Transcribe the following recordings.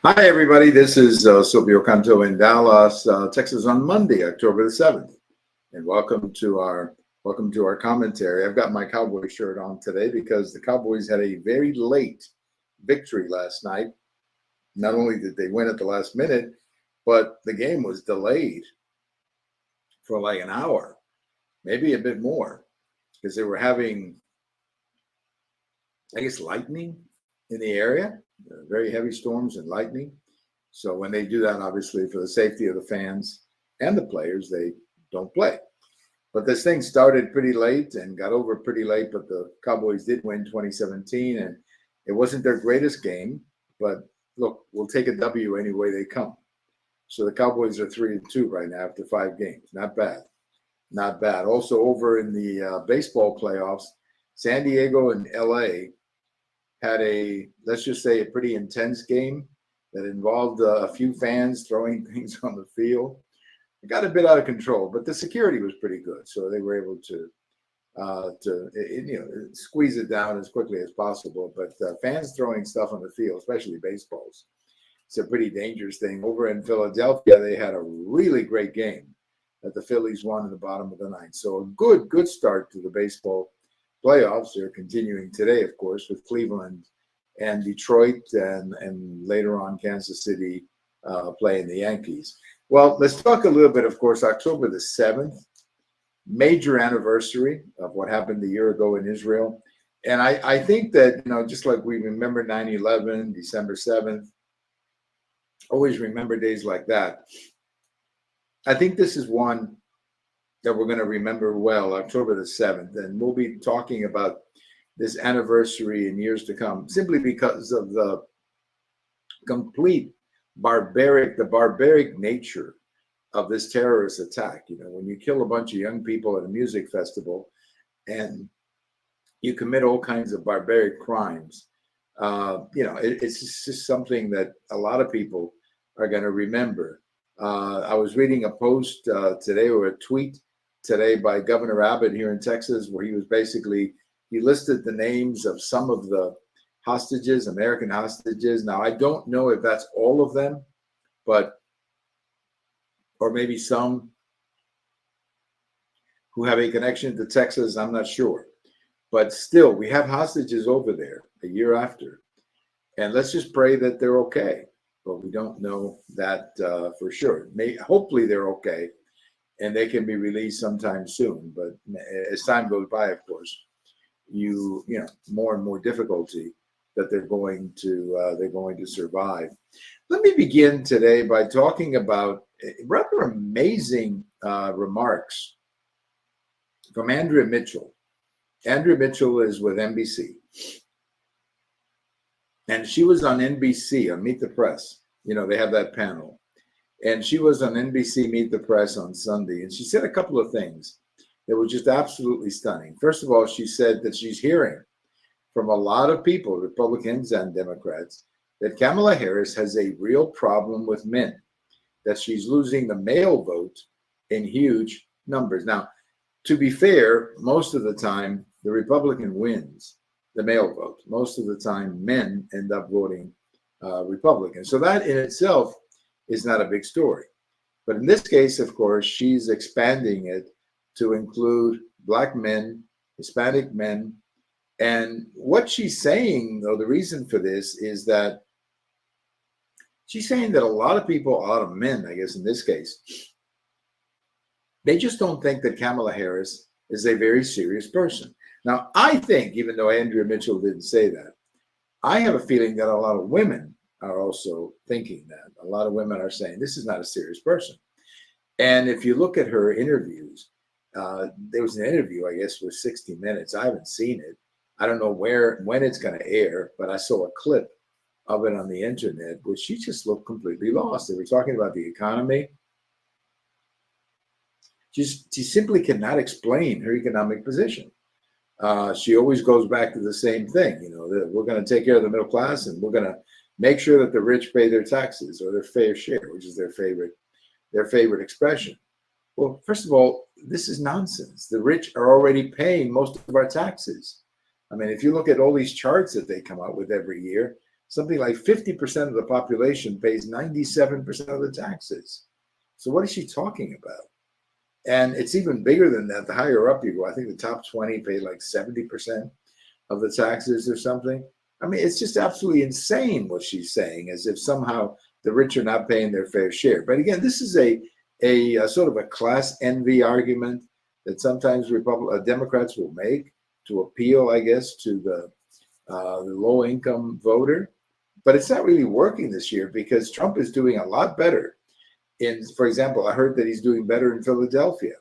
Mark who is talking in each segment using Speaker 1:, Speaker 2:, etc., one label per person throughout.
Speaker 1: Hi, everybody. This is Silvio Canto in Dallas, Texas, on Monday, October the 7th, and welcome to our commentary. I've got my Cowboy shirt on today because the Cowboys had a very late victory last night. Not only did they win at the last minute, but the game was delayed for like an hour, maybe a bit more, because they were having, I guess, lightning in the area, very heavy storms and lightning. So when they do that, obviously for the safety of the fans and the players, they don't play. But this thing started pretty late and got over pretty late, but the Cowboys did win 2017, and it wasn't their greatest game. But look, we'll take a W any way they come. So the Cowboys are 3-2 right now after 5 games. Not bad. Not bad. Also over in the baseball playoffs, San Diego and LA had let's just say, a pretty intense game that involved a few fans throwing things on the field. It got a bit out of control, but the security was pretty good, so they were able to squeeze it down as quickly as possible. But fans throwing stuff on the field, especially baseballs, it's a pretty dangerous thing. Over in Philadelphia, they had a really great game that the Phillies won in the bottom of the ninth. So a good start to the baseball playoffs. They're continuing today, of course, with Cleveland and Detroit, and later on Kansas City playing the Yankees. Well, let's talk a little bit, of course, October the 7th, major anniversary of what happened a year ago in Israel. And I think that, just like we remember 9/11, December 7th, always remember days like that. I think this is one that we're going to remember well, October the 7th. And we'll be talking about this anniversary in years to come, simply because of the complete barbaric nature of this terrorist attack. When you kill a bunch of young people at a music festival and you commit all kinds of barbaric crimes, it's just something that a lot of people are going to remember. I was reading a post today, or a tweet today, by Governor Abbott here in Texas, where he listed the names of some of the hostages, American hostages. Now, I don't know if that's all of them, or maybe some who have a connection to Texas, I'm not sure. But still, we have hostages over there a year after. And let's just pray that they're okay. But we don't know that for sure. Hopefully they're okay and they can be released sometime soon. But as time goes by, of course, more and more difficulty that they're going to survive. Let me begin today by talking about rather amazing remarks from Andrea Mitchell. Andrea Mitchell is with NBC, and she was on NBC on Meet the Press. They have that panel, and she was on NBC Meet the Press on Sunday, and she said a couple of things that were just absolutely stunning. First of all, she said that she's hearing from a lot of people, Republicans and Democrats, that Kamala Harris has a real problem with men, that she's losing the male vote in huge numbers. Now, to be fair, most of the time, the Republican wins the male vote. Most of the time, men end up voting Republican. So that in itself is not a big story. But in this case, of course, she's expanding it to include Black men, Hispanic men. And what she's saying, though, the reason for this is that she's saying that a lot of people, a lot of men, I guess in this case, they just don't think that Kamala Harris is a very serious person. Now, I think, even though Andrea Mitchell didn't say that, I have a feeling that a lot of women are also thinking that. A lot of women are saying, this is not a serious person. And if you look at her interviews, there was an interview, I guess, with 60 Minutes. I haven't seen it. I don't know when it's going to air, but I saw a clip of it on the internet where she just looked completely lost. They were talking about the economy. She simply cannot explain her economic position. She always goes back to the same thing, that we're going to take care of the middle class and we're going to make sure that the rich pay their taxes, or their fair share, which is their favorite expression. Well, first of all, this is nonsense. The rich are already paying most of our taxes. I mean, if you look at all these charts that they come out with every year, something like 50% of the population pays 97% of the taxes. So what is she talking about? And it's even bigger than that. The higher up you go, I think the top 20 pay like 70% of the taxes or something. I mean, it's just absolutely insane what she's saying, as if somehow the rich are not paying their fair share. But again, this is a sort of a class envy argument that sometimes Democrats will make to appeal, I guess, to the low-income voter. But it's not really working this year because Trump is doing a lot better. For example, I heard that he's doing better in Philadelphia,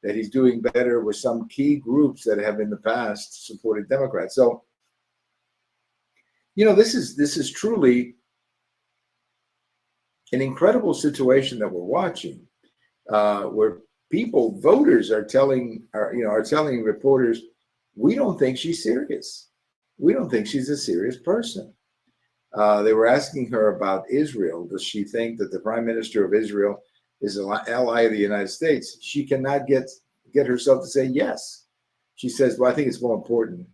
Speaker 1: that he's doing better with some key groups that have in the past supported Democrats. So, this is truly an incredible situation that we're watching, where voters are telling reporters, we don't think she's serious. We don't think she's a serious person. They were asking her about Israel. Does she think that the prime minister of Israel is an ally of the United States? She cannot get herself to say yes. She says, well, I think it's more important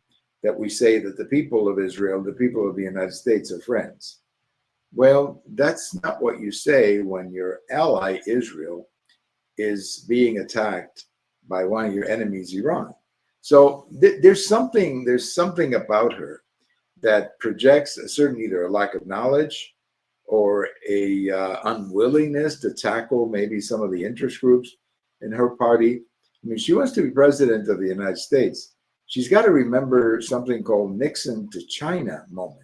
Speaker 1: that we say that the people of Israel, the people of the United States are friends. Well, that's not what you say when your ally, Israel, is being attacked by one of your enemies, Iran. So there's something about her that projects a certain either a lack of knowledge or a unwillingness to tackle maybe some of the interest groups in her party. I mean, she wants to be president of the United States. She's got to remember something called Nixon to China moment.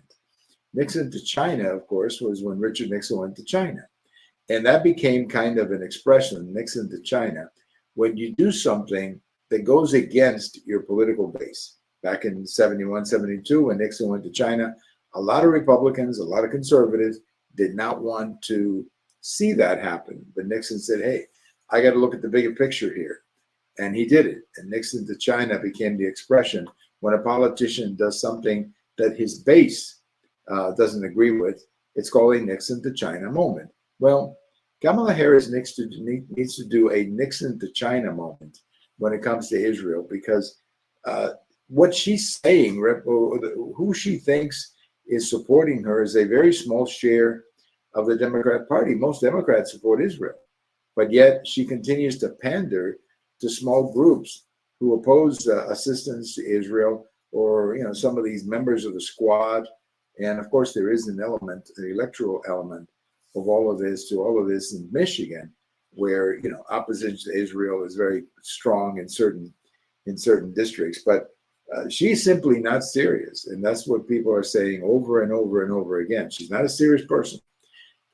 Speaker 1: Nixon to China, of course, was when Richard Nixon went to China. And that became kind of an expression, Nixon to China, when you do something that goes against your political base. Back in 71, 72, when Nixon went to China, a lot of Republicans, a lot of conservatives did not want to see that happen. But Nixon said, hey, I got to look at the bigger picture here. And he did it. And Nixon to China became the expression when a politician does something that his base doesn't agree with. It's called a Nixon to China moment. Well, Kamala Harris needs to do a Nixon to China moment when it comes to Israel, because what she's saying, who she thinks is supporting her, is a very small share of the Democrat Party. Most Democrats support Israel, but yet she continues to pander to small groups who oppose assistance to Israel, or some of these members of the squad. And of course, there is an electoral element of all of this in Michigan, where opposition to Israel is very strong in certain districts. But she's simply not serious, and that's what people are saying over and over and over again. She's not a serious person,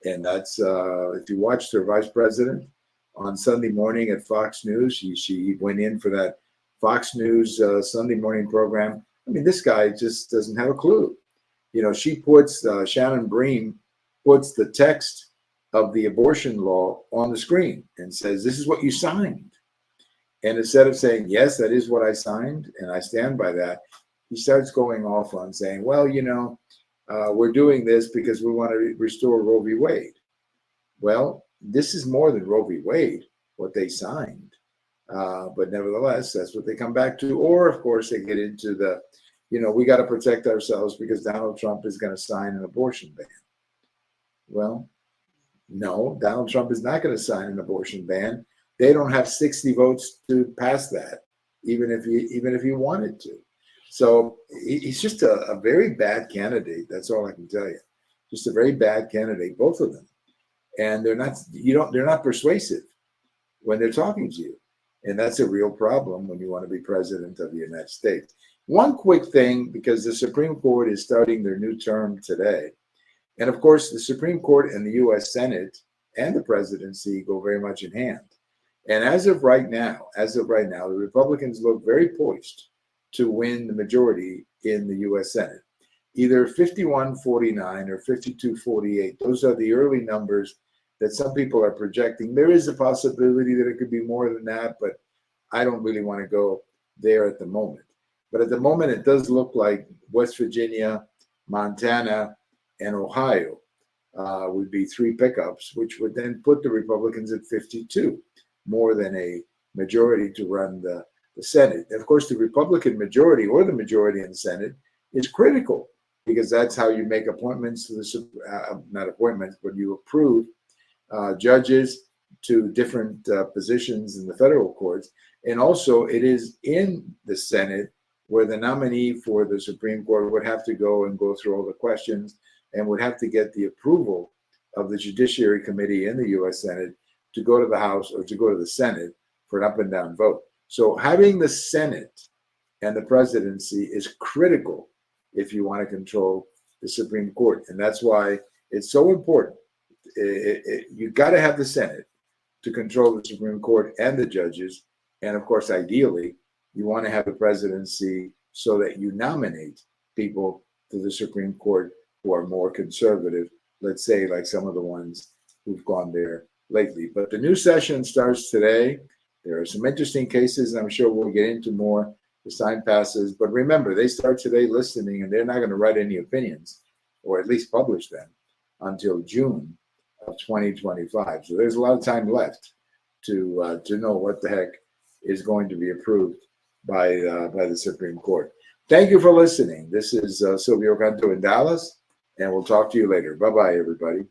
Speaker 1: and that's if you watched her vice president on Sunday morning at Fox News, she went in for that Fox News Sunday morning program. I mean, this guy just doesn't have a clue. She puts Shannon Bream puts the text of the abortion law on the screen and says, this is what you signed. And instead of saying, yes, that is what I signed, and I stand by that, he starts going off on saying, well, we're doing this because we want to restore Roe v. Wade. Well, this is more than Roe v. Wade, what they signed. But nevertheless, that's what they come back to. Or, of course, they get into the, we got to protect ourselves because Donald Trump is going to sign an abortion ban. Well, no, Donald Trump is not going to sign an abortion ban. They don't have 60 votes to pass that, even if he wanted to. So he's just a very bad candidate. That's all I can tell you. Just a very bad candidate, both of them. And they're not persuasive when they're talking to you. And that's a real problem when you want to be president of the United States. One quick thing, because the Supreme Court is starting their new term today. And of course, the Supreme Court and the US Senate and the presidency go very much in hand. And as of right now, the Republicans look very poised to win the majority in the US Senate. Either 51-49 or 52-48. Those are the early numbers that some people are projecting. There is a possibility that it could be more than that, but I don't really want to go there at the moment. But at the moment, it does look like West Virginia, Montana, and Ohio would be three pickups, which would then put the Republicans at 52, more than a majority to run the Senate. And of course, the Republican majority or the majority in the Senate is critical because that's how you make appointments to the, not appointments, but you approve judges to different positions in the federal courts. And also it is in the Senate where the nominee for the Supreme Court would have to go through all the questions and would have to get the approval of the Judiciary Committee in the U.S. Senate to go to the House or to go to the Senate for an up and down vote. So having the Senate and the presidency is critical if you want to control the Supreme Court. And that's why it's so important. You got to have the Senate to control the Supreme Court and the judges. And of course, ideally, you want to have the presidency so that you nominate people to the Supreme Court who are more conservative, let's say like some of the ones who've gone there lately. But the new session starts today. There are some interesting cases, and I'm sure we'll get into more as time passes. But remember, they start today listening, and they're not going to write any opinions, or at least publish them, until June of 2025. So there's a lot of time left to know what the heck is going to be approved by the Supreme Court. Thank you for listening. This is Silvio Canto in Dallas, and we'll talk to you later. Bye-bye, everybody.